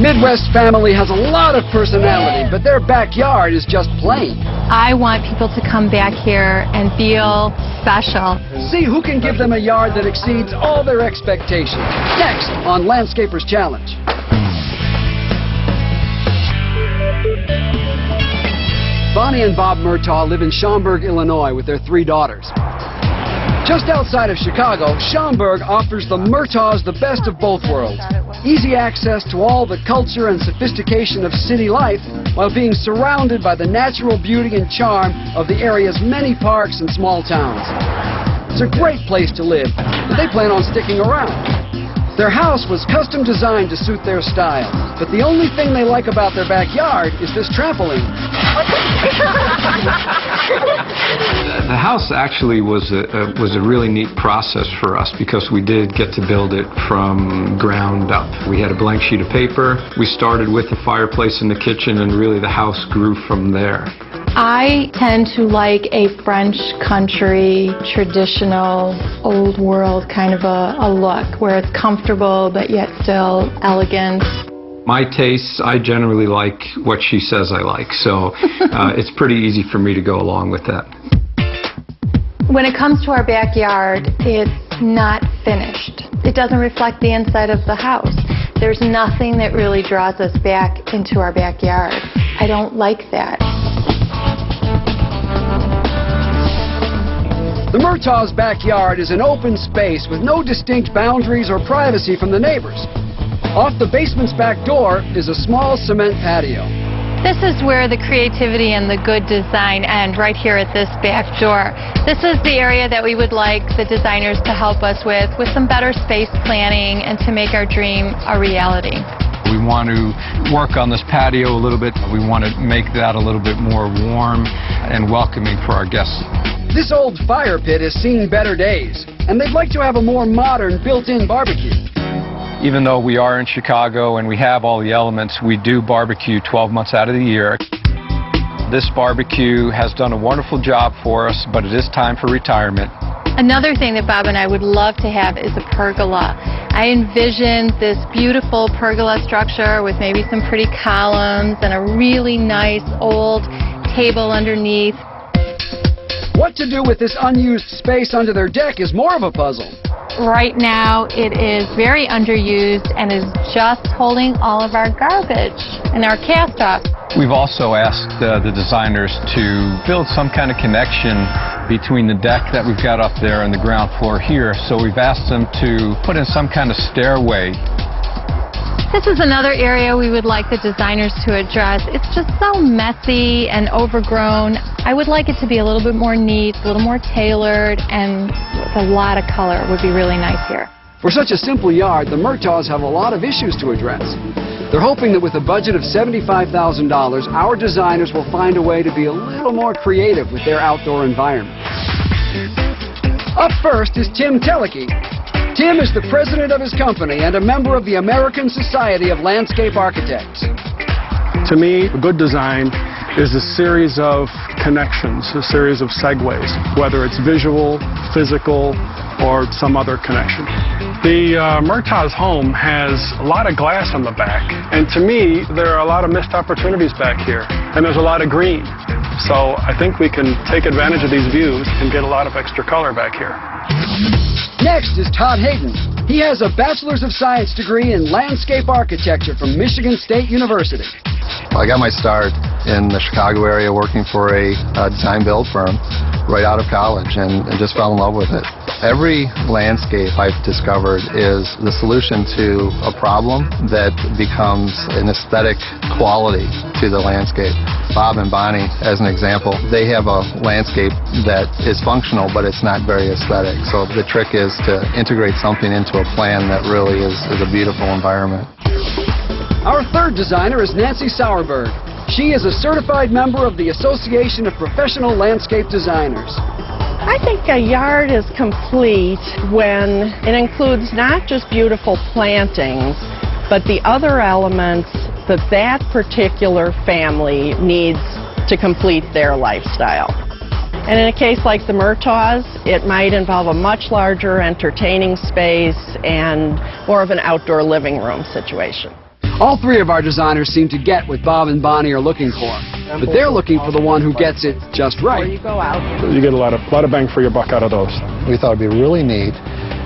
Midwest family has a lot of personality, but their backyard is just plain. I want people to come back here and feel special. See who can give them a yard that exceeds all their expectations. Next on Landscapers Challenge. Bonnie and Bob Murtaugh live in Schaumburg, Illinois with their 3 daughters. Just outside of Chicago, Schaumburg offers the Murtaughs the best of both worlds. Easy access to all the culture and sophistication of city life while being surrounded by the natural beauty and charm of the area's many parks and small towns. It's a great place to live, and they plan on sticking around. Their house was custom designed to suit their style, but the only thing they like about their backyard is this trampoline. The house actually was a really neat process for us because we did get to build it from ground up. We had a blank sheet of paper. We started with the fireplace in the kitchen, and really the house grew from there. I tend to like a French country, traditional, old world kind of a look where it's comfortable but yet still elegant. My tastes, I generally like what she says I like, so it's pretty easy for me to go along with that. When it comes to our backyard, it's not finished. It doesn't reflect the inside of the house. There's nothing that really draws us back into our backyard. I don't like that. The Murtaugh's backyard is an open space with no distinct boundaries or privacy from the neighbors. Off the basement's back door is a small cement patio. This is where the creativity and the good design end, right here at this back door. This is the area that we would like the designers to help us with some better space planning and to make our dream a reality. We want to work on this patio a little bit. We want to make that a little bit more warm and welcoming for our guests. This old fire pit has seen better days, and they'd like to have a more modern built-in barbecue. Even though we are in Chicago and we have all the elements, we do barbecue 12 months out of the year. This barbecue has done a wonderful job for us, but it is time for retirement. Another thing that Bob and I would love to have is a pergola. I envisioned this beautiful pergola structure with maybe some pretty columns and a really nice old table underneath. What to do with this unused space under their deck is more of a puzzle. Right now, it is very underused and is just holding all of our garbage and our cast-offs. We've also asked the designers to build some kind of connection between the deck that we've got up there and the ground floor here. So we've asked them to put in some kind of stairway. This is another area we would like the designers to address. It's just so messy and overgrown. I would like it to be a little bit more neat, a little more tailored, and with a lot of color would be really nice here. For such a simple yard, the Murtaughs have a lot of issues to address. They're hoping that with a budget of $75,000, our designers will find a way to be a little more creative with their outdoor environment. Up first is Tim Teleke. Tim is the president of his company and a member of the American Society of Landscape Architects. To me, a good design is a series of connections, a series of segues, whether it's visual, physical, or some other connection. The Murtaugh's home has a lot of glass on the back, and to me, there are a lot of missed opportunities back here, and there's a lot of green. So I think we can take advantage of these views and get a lot of extra color back here. Next is Todd Hayden. He has a Bachelor's of Science degree in Landscape Architecture from Michigan State University. I got my start in the Chicago area working for a design-build firm right out of college and just fell in love with it. Every landscape I've discovered is the solution to a problem that becomes an aesthetic quality to the landscape. Bob and Bonnie, as an example, they have a landscape that is functional, but it's not very aesthetic. So the trick is to integrate something into a plan that really is a beautiful environment. Our third designer is Nancy Sauerberg. She is a certified member of the Association of Professional Landscape Designers. I think a yard is complete when it includes not just beautiful plantings, but the other elements that that particular family needs to complete their lifestyle. And in a case like the Murtaughs, it might involve a much larger entertaining space and more of an outdoor living room situation. All three of our designers seem to get what Bob and Bonnie are looking for, but they're looking for the one who gets it just right. Before you go out. You get a lot of bang for your buck out of those. We thought it'd be really neat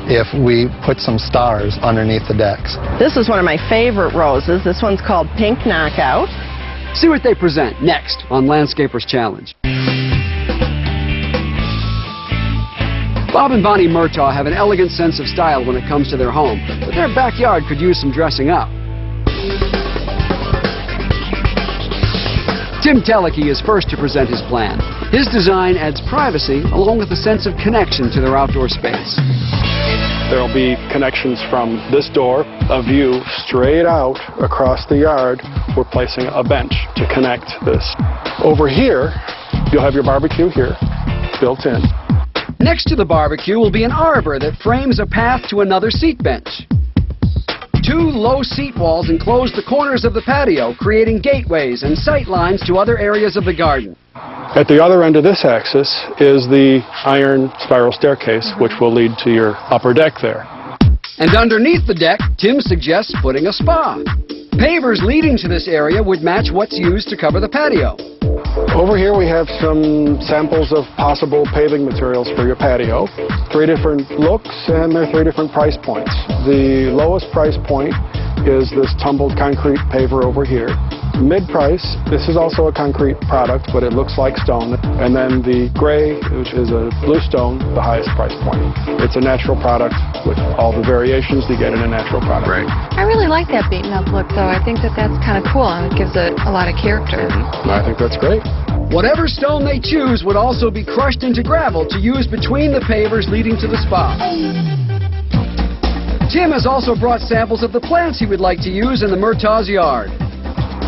if we put some stars underneath the decks. This is one of my favorite roses. This one's called Pink Knockout. See what they present next on Landscapers Challenge. Bob and Bonnie Murtaugh have an elegant sense of style when it comes to their home, but their backyard could use some dressing up. Tim Teleke is first to present his plan. His design adds privacy along with a sense of connection to their outdoor space. There will be connections from this door, a view straight out across the yard. We're placing a bench to connect this. Over here, you'll have your barbecue here, built in. Next to the barbecue will be an arbor that frames a path to another seat bench. Two low seat walls enclose the corners of the patio, creating gateways and sight lines to other areas of the garden. At the other end of this axis is the iron spiral staircase, which will lead to your upper deck there. And underneath the deck, Tim suggests putting a spa. Pavers leading to this area would match what's used to cover the patio. Over here we have some samples of possible paving materials for your patio. 3 different looks, and they're 3 different price points. The lowest price point is this tumbled concrete paver over here. Mid-price, this is also a concrete product, but it looks like stone. And then the gray, which is a bluestone, the highest price point. It's a natural product with all the variations you get in a natural product. Right. I really like that beaten up look, though. I think that that's kind of cool, and it gives it a lot of character. I think that's great. Whatever stone they choose would also be crushed into gravel to use between the pavers leading to the spa. Tim has also brought samples of the plants he would like to use in the Murtaugh's yard.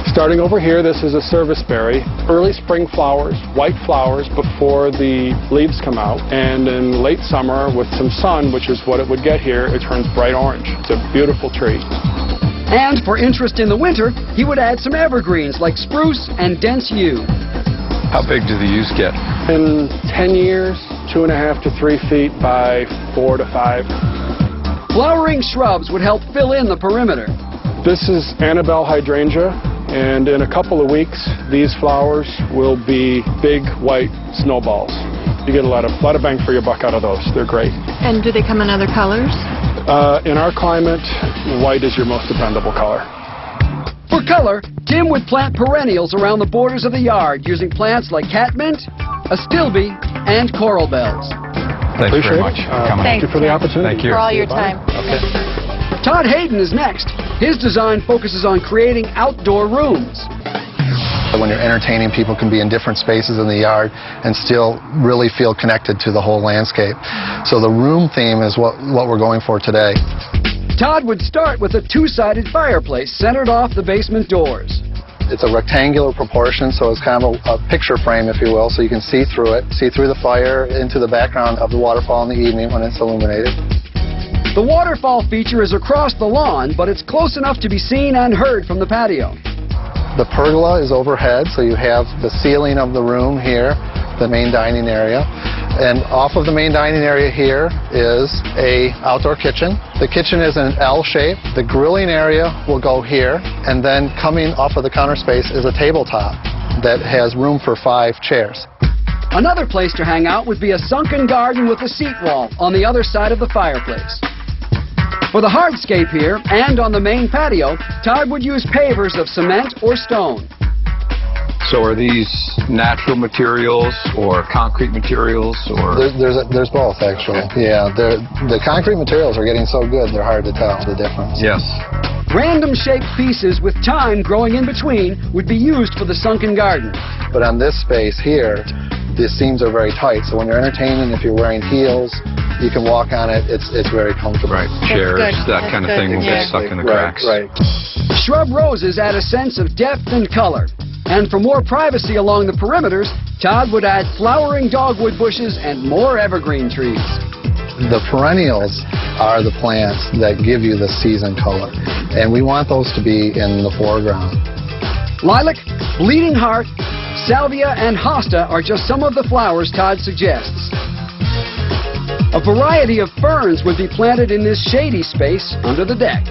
Starting over here, this is a serviceberry. Early spring flowers, white flowers before the leaves come out. And in late summer, with some sun, which is what it would get here, it turns bright orange. It's a beautiful tree. And for interest in the winter, he would add some evergreens like spruce and dense yew. How big do the yews get? In 10 years, 2.5 to 3 feet by 4 to 5. Flowering shrubs would help fill in the perimeter. This is Annabelle hydrangea, and in a couple of weeks, these flowers will be big white snowballs. You get a lot of bang for your buck out of those. They're great. And do they come in other colors? In our climate, white is your most dependable color. For color, Tim would plant perennials around the borders of the yard using plants like catmint, astilbe, and coral bells. Thanks very Appreciate much it. for coming. Thank you for the opportunity. Thank you. For all your time. Okay. Todd Hayden is next. His design focuses on creating outdoor rooms. When you're entertaining, people can be in different spaces in the yard and still really feel connected to the whole landscape. So the room theme is what we're going for today. Todd would start with a two-sided fireplace centered off the basement doors. It's a rectangular proportion, so it's kind of a picture frame, if you will, so you can see through it, see through the fire into the background of the waterfall in the evening when it's illuminated. The waterfall feature is across the lawn, but it's close enough to be seen and heard from the patio. The pergola is overhead, so you have the ceiling of the room here, the main dining area. And off of the main dining area here is a outdoor kitchen. The kitchen is in an L shape. The grilling area will go here, and then coming off of the counter space is a tabletop that has room for 5 chairs. Another place to hang out would be a sunken garden with a seat wall on the other side of the fireplace. For the hardscape here and on the main patio, Todd would use pavers of cement or stone. So are these natural materials or concrete materials or? There's both, actually. Yeah, the concrete materials are getting so good they're hard to tell the difference. Yes. Random shaped pieces with thyme growing in between would be used for the sunken garden. But on this space here, the seams are very tight, so when you're entertaining, if you're wearing heels, you can walk on it. It's very comfortable. Right. Chairs, that kind of thing will get stuck in the cracks. Right. Shrub roses add a sense of depth and color. And for more privacy along the perimeters, Todd would add flowering dogwood bushes and more evergreen trees. The perennials are the plants that give you the season color, and we want those to be in the foreground. Lilac, bleeding heart, salvia, and hosta are just some of the flowers Todd suggests. A variety of ferns would be planted in this shady space under the deck.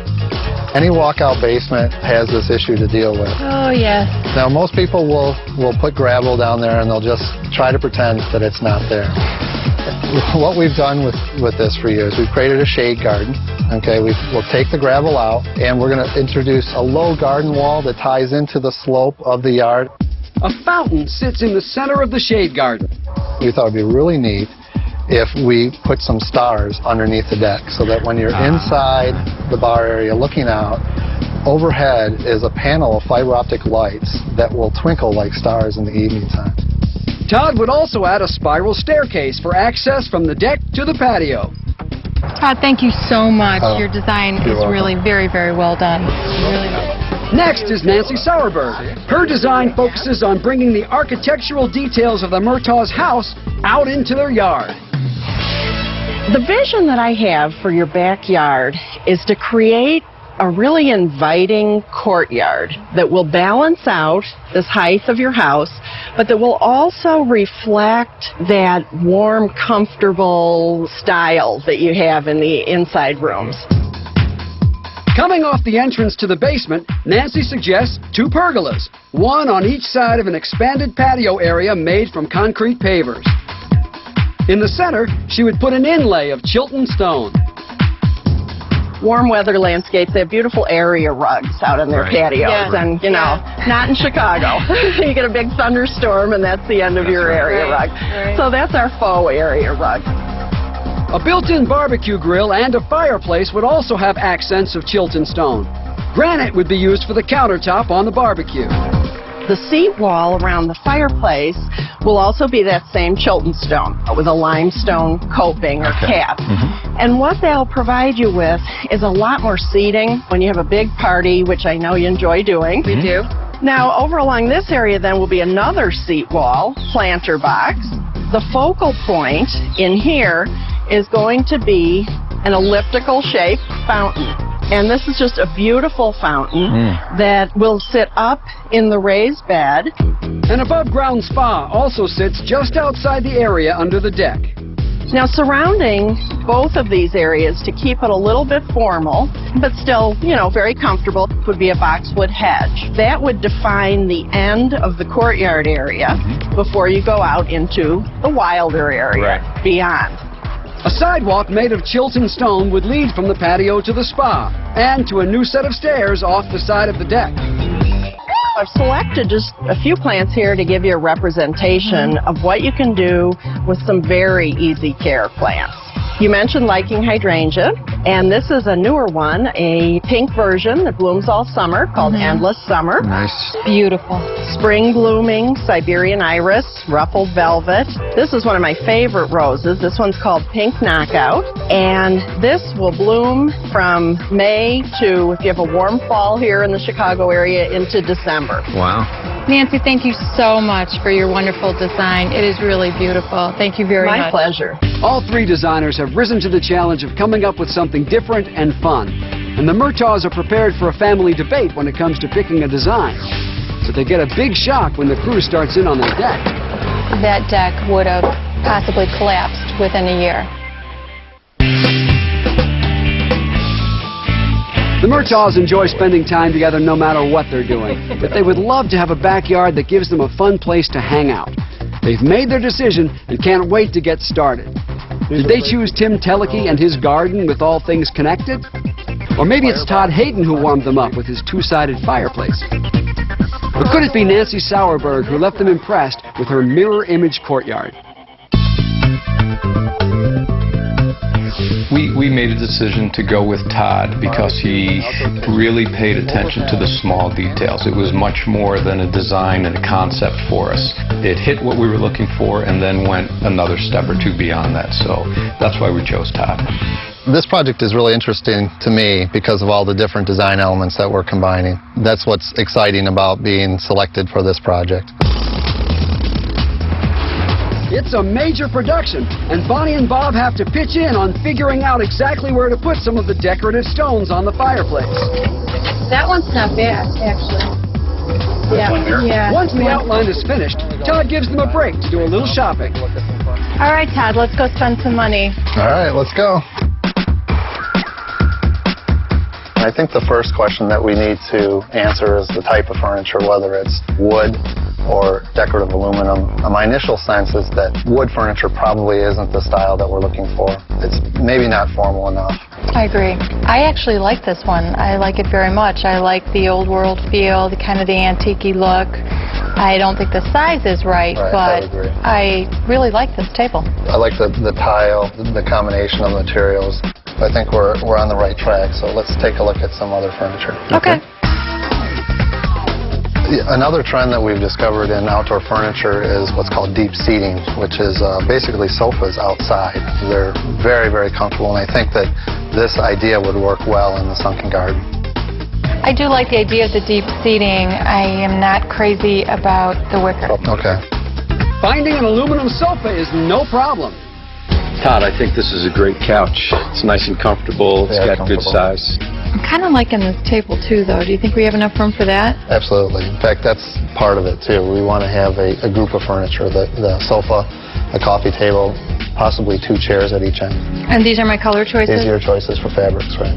Any walkout basement has this issue to deal with. Oh, yes. Now, most people will put gravel down there and they'll just try to pretend that it's not there. What we've done with this for years, we've created a shade garden. Okay, we'll take the gravel out and we're going to introduce a low garden wall that ties into the slope of the yard. A fountain sits in the center of the shade garden. We thought it would be really neat if we put some stars underneath the deck so that when you're inside the bar area looking out, overhead is a panel of fiber optic lights that will twinkle like stars in the evening time. Todd would also add a spiral staircase for access from the deck to the patio. Todd, thank you so much. Oh, Your design is you're welcome. really very, very well done. Really well. Next is Nancy Sauerberg. Her design focuses on bringing the architectural details of the Murtaugh's house out into their yard. The vision that I have for your backyard is to create a really inviting courtyard that will balance out this height of your house, but that will also reflect that warm, comfortable style that you have in the inside rooms. Coming off the entrance to the basement, Nancy suggests 2 pergolas, one on each side of an expanded patio area made from concrete pavers. In the center, she would put an inlay of Chilton stone. Warm weather landscapes, they have beautiful area rugs out on their patios. Yes. And, you know, not in Chicago. You get a big thunderstorm and that's the end of your area rug. Right. So that's our faux area rug. A built-in barbecue grill and a fireplace would also have accents of Chilton stone. Granite would be used for the countertop on the barbecue. The seat wall around the fireplace will also be that same Chilton stone with a limestone coping or cap. And what they'll provide you with is a lot more seating when you have a big party, which I know you enjoy doing. We do. Now, over along this area then will be another seat wall, planter box. The focal point in here is going to be an elliptical shaped fountain. And this is just a beautiful fountain that will sit up in the raised bed. An above-ground spa also sits just outside the area under the deck. Now, surrounding both of these areas to keep it a little bit formal, but still, you know, very comfortable, would be a boxwood hedge. That would define the end of the courtyard area before you go out into the wilder area beyond. A sidewalk made of Chilton stone would lead from the patio to the spa and to a new set of stairs off the side of the deck. I've selected just a few plants here to give you a representation of what you can do with some very easy care plants. You mentioned liking hydrangea, and this is a newer one, a pink version that blooms all summer called Endless Summer. Nice. Beautiful. Spring blooming Siberian Iris, ruffled velvet. This is one of my favorite roses. This one's called Pink Knockout, and this will bloom from May to, if you have a warm fall here in the Chicago area, into December. Wow. Nancy, thank you so much for your wonderful design. It is really beautiful. Thank you very much. My pleasure. All 3 designers have risen to the challenge of coming up with something different and fun. And the Murtaughs are prepared for a family debate when it comes to picking a design. So they get a big shock when the crew starts in on their deck. That deck would have possibly collapsed within a year. The Murtaughs enjoy spending time together no matter what they're doing, but they would love to have a backyard that gives them a fun place to hang out. They've made their decision and can't wait to get started. Did they choose Tim Teleke and his garden with all things connected? Or maybe it's Todd Hayden who warmed them up with his 2-sided fireplace? Or could it be Nancy Sauerberg who left them impressed with her mirror image courtyard? We made a decision to go with Todd because he really paid attention to the small details. It was much more than a design and a concept for us. It hit what we were looking for and then went another step or 2 beyond that. So that's why we chose Todd. This project is really interesting to me because of all the different design elements that we're combining. That's what's exciting about being selected for this project. It's a major production, and Bonnie and Bob have to pitch in on figuring out exactly where to put some of the decorative stones on the fireplace. That one's not bad, actually. Yeah. Once the outline is finished, Todd gives them a break to do a little shopping. All right, Todd, let's go spend some money. All right, let's go. I think the first question that we need to answer is the type of furniture, whether it's wood or decorative aluminum. My initial sense is that wood furniture probably isn't the style that we're looking for. It's maybe not formal enough. I agree. I actually like this one. I like it very much. I like the old world feel, the kind of the antique-y look. I don't think the size is right, but I really like this table. I like the tile, the combination of materials. I think we're on the right track, so let's take a look at some other furniture. Okay. Another trend that we've discovered in outdoor furniture is what's called deep seating, which is basically sofas outside. They're very, very comfortable, and I think that this idea would work well in the sunken garden. I do like the idea of the deep seating. I am not crazy about the wicker. Okay. Finding an aluminum sofa is no problem. Todd, I think this is a great couch. It's nice and comfortable. It's got good size. I'm kind of liking this table too, though. Do you think we have enough room for that? Absolutely. In fact, that's part of it too. We want to have a group of furniture, the sofa, a coffee table, possibly 2 chairs at each end. And these are my color choices? These are your choices for fabrics, right?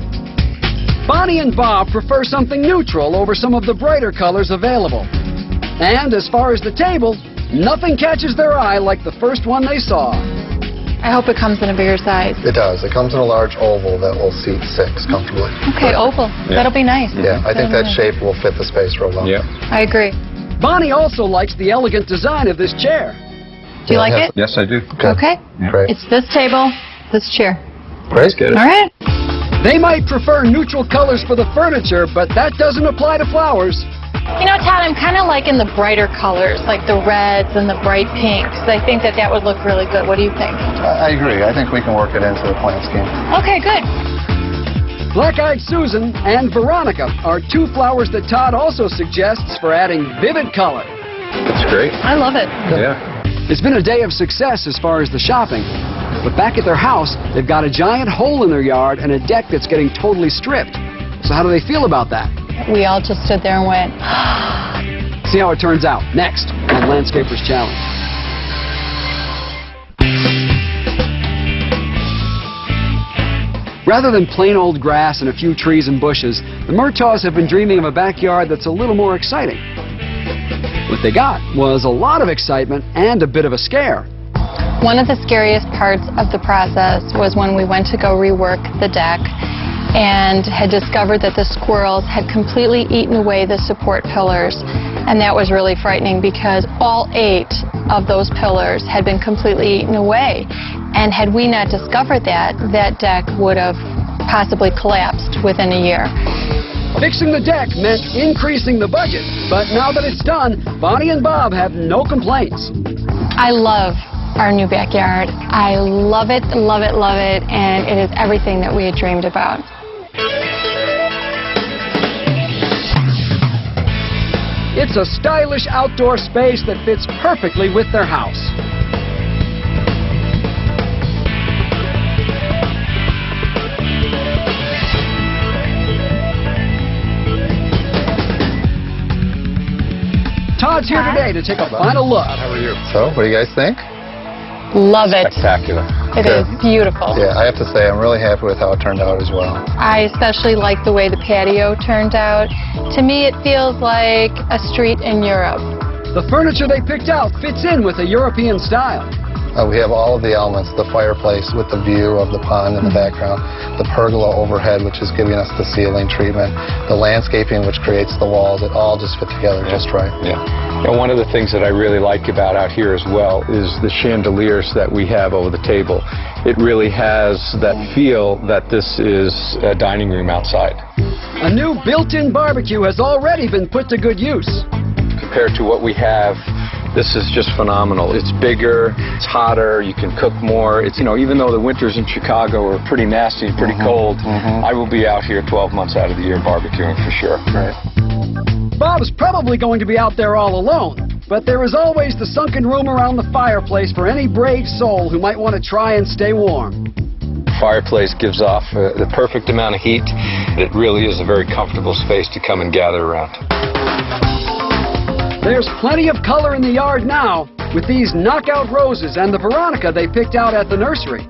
Bonnie and Bob prefer something neutral over some of the brighter colors available. And as far as the table, nothing catches their eye like the first one they saw. I hope it comes in a bigger size. It does. It comes in a large oval that will seat 6 comfortably. Okay, oval. Yeah. That'll be nice. Yeah, I think that shape will fit the space real well. Yeah. I agree. Bonnie also likes the elegant design of this chair. Do you like it? Yes, I do. Okay. Yeah. Great. It's this table, this chair. Great. Get it. All right. They might prefer neutral colors for the furniture, but that doesn't apply to flowers. You know, Todd, I'm kind of liking the brighter colors, like the reds and the bright pinks. I think that would look really good. What do you think? I agree. I think we can work it into the plant scheme. Okay, good. Black-Eyed Susan and Veronica are 2 flowers that Todd also suggests for adding vivid color. It's great. I love it. Yeah. It's been a day of success as far as the shopping, but back at their house, they've got a giant hole in their yard and a deck that's getting totally stripped. So how do they feel about that? We all just stood there and went, See how it turns out next on Landscapers Challenge. Rather than plain old grass and a few trees and bushes, the Murtaughs have been dreaming of a backyard that's a little more exciting. What they got was a lot of excitement and a bit of a scare. One of the scariest parts of the process was when we went to go rework the deck and had discovered that the squirrels had completely eaten away the support pillars. And that was really frightening because all 8 of those pillars had been completely eaten away. And had we not discovered that, that deck would have possibly collapsed within a year. Fixing the deck meant increasing the budget, but now that it's done, Bonnie and Bob have no complaints. I love our new backyard. I love it, love it, love it, and it is everything that we had dreamed about. It's a stylish outdoor space that fits perfectly with their house. Todd's here today to take a final look. How are you? So, what do you guys think? Love it. Spectacular. It is beautiful. Yeah, I have to say I'm really happy with how it turned out as well. I especially like the way the patio turned out. To me, it feels like a street in Europe. The furniture they picked out fits in with a European style. We have all of the elements, the fireplace with the view of the pond in the background, the pergola overhead, which is giving us the ceiling treatment, the landscaping, which creates the walls. It all just fit together just right. Yeah. And one of the things that I really like about out here as well is the chandeliers that we have over the table. It really has that feel that this is a dining room outside. A new built-in barbecue has already been put to good use. Compared to what we have, this is just phenomenal. It's bigger, it's hotter, you can cook more. It's, even though the winters in Chicago are pretty nasty, pretty cold, I will be out here 12 months out of the year barbecuing for sure. Right. Bob's probably going to be out there all alone, but there is always the sunken room around the fireplace for any brave soul who might want to try and stay warm. Fireplace gives off the perfect amount of heat. It really is a very comfortable space to come and gather around. There's plenty of color in the yard now with these knockout roses and the Veronica they picked out at the nursery.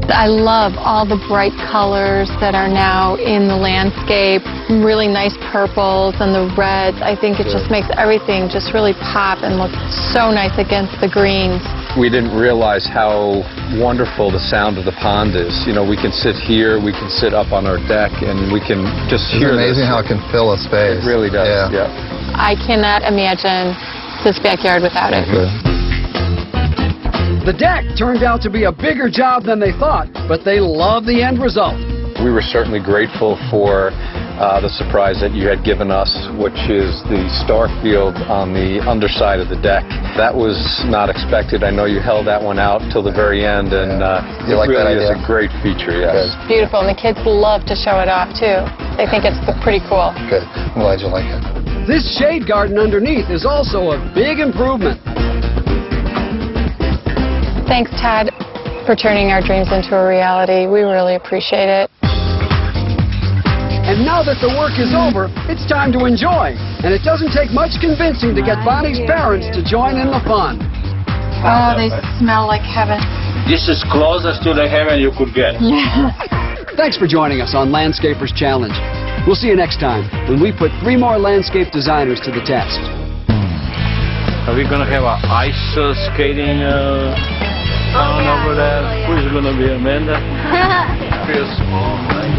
I love all the bright colors that are now in the landscape, really nice purples and the reds. I think it just makes everything just really pop and look so nice against the greens. We didn't realize how wonderful the sound of the pond is. You know, we can sit here, we can sit up on our deck, and we can just hear It's amazing this. how it can fill a space. It really does, yeah. I cannot imagine this backyard without it. The deck turned out to be a bigger job than they thought, but they love the end result. We were certainly grateful for the surprise that you had given us, which is the star field on the underside of the deck. That was not expected. I know you held that one out till the very end, and it like that really is idea? a great feature, yes. Beautiful, and the kids love to show it off too. They think it's pretty cool. Good. I'm glad you like it. This shade garden underneath is also a big improvement. Thanks, Todd, for turning our dreams into a reality. We really appreciate it. And now that the work is over, it's time to enjoy. And it doesn't take much convincing to get Bonnie's parents to join in the fun. Oh, they smell like heaven. This is closest to the heaven you could get. Thanks for joining us on Landscapers Challenge. We'll see you next time when we put 3 more landscape designers to the test. Are we gonna have an ice skating town over there? Who's gonna be Amanda? Feels small, right?